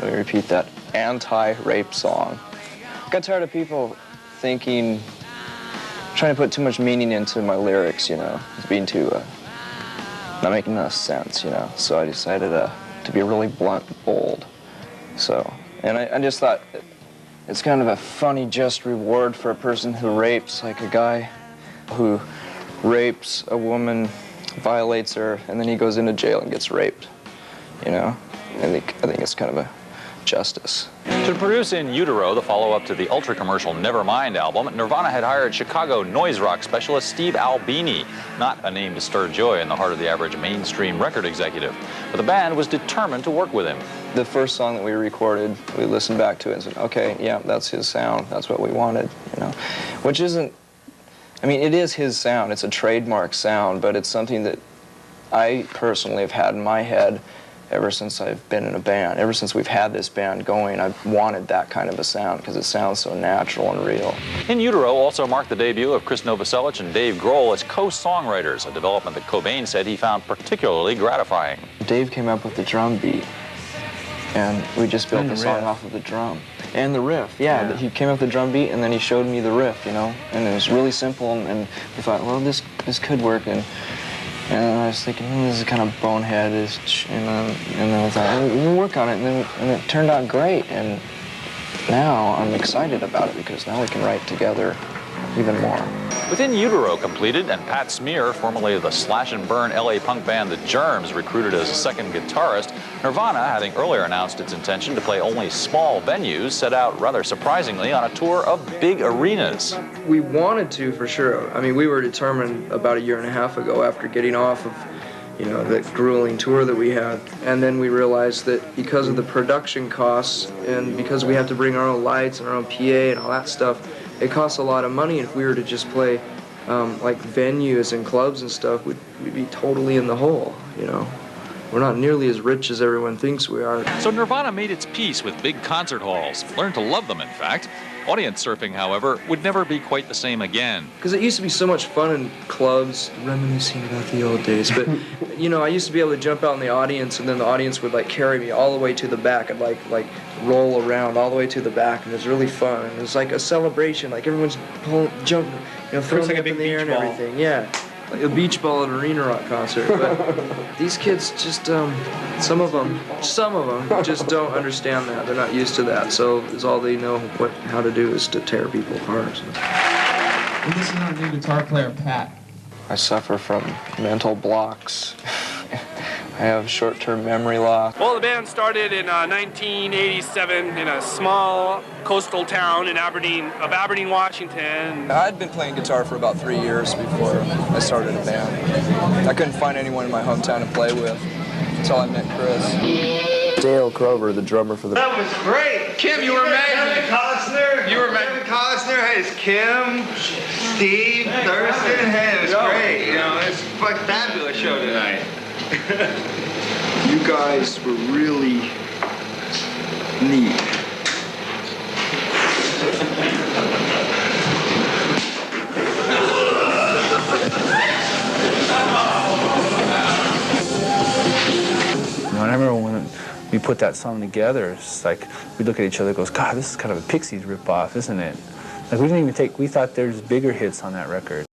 we repeat that anti-rape song. I got tired of people thinking, trying to put too much meaning into my lyrics, you know, being too, not making enough sense, you know. So I decided to be really blunt and bold. So, and I just thought it's kind of a funny, just reward for a person who rapes, like a guy who rapes a woman, violates her, and then he goes into jail and gets raped, you know. I think it's kind of a justice. To produce In Utero, the follow-up to the ultra-commercial Nevermind album, Nirvana had hired Chicago noise rock specialist Steve Albini, not a name to stir joy in the heart of the average mainstream record executive. But the band was determined to work with him. The first song that we recorded, we listened back to it and said, okay, yeah, that's his sound. That's what we wanted, you know. Which isn't, I mean, it is his sound. It's a trademark sound, but it's something that I personally have had in my head ever since I've been in a band. Ever since we've had this band going, I've wanted that kind of a sound because it sounds so natural and real. In Utero also marked the debut of Krist and Dave Grohl as co-songwriters, a development that Cobain said he found particularly gratifying. Dave came up with the drum beat, and we just built the song off of the drum. And the riff, yeah. He came up with the drum beat, and then he showed me the riff, you know, and it was really simple, and we thought, well, this could work, and I was thinking, this is kind of bonehead, and then I thought, we'll work on it, and it turned out great, and now I'm excited about it because now we can write together even more. With In Utero completed and Pat Smear, formerly of the slash and burn LA punk band The Germs, recruited as a second guitarist, Nirvana, having earlier announced its intention to play only small venues, set out rather surprisingly on a tour of big arenas. We wanted to, for sure. I mean, we were determined about a year and a half ago after getting off of, you know, that grueling tour that we had. And then we realized that because of the production costs and because we have to bring our own lights and our own PA and all that stuff, it costs a lot of money. If we were to just play like venues and clubs and stuff, we'd be totally in the hole, you know. We're not nearly as rich as everyone thinks we are. So Nirvana made its peace with big concert halls, learned to love them, in fact. Audience surfing, however, would never be quite the same again. Because it used to be so much fun in clubs, reminiscing about the old days. But, you know, I used to be able to jump out in the audience, and then the audience would, like, carry me all the way to the back. I'd, like roll around all the way to the back, and it was really fun. And it was like a celebration, like everyone's jumping, you know, throwing up in the air and everything. Yeah, like a beach ball at an arena rock concert. But these kids just, some of them just don't understand that. They're not used to that. So is all they know how to do is to tear people apart. And this is our new guitar player, Pat. I suffer from mental blocks. I have short-term memory loss. Well, the band started in 1987 in a small coastal town in Aberdeen, Washington. I'd been playing guitar for about 3 years before I started a band. I couldn't find anyone in my hometown to play with until I met Krist. Dale Crover, the drummer for the... That was great! Kim, you were amazing! Kevin Costner! You were Kevin Costner, hey, it's Kim, Steve, Thurston, hey, it was great. You know, it's a fabulous show tonight. You guys were really neat. I remember when we put that song together, it's like we look at each other and goes, God, this is kind of a Pixies ripoff, isn't it? Like we thought there's bigger hits on that record.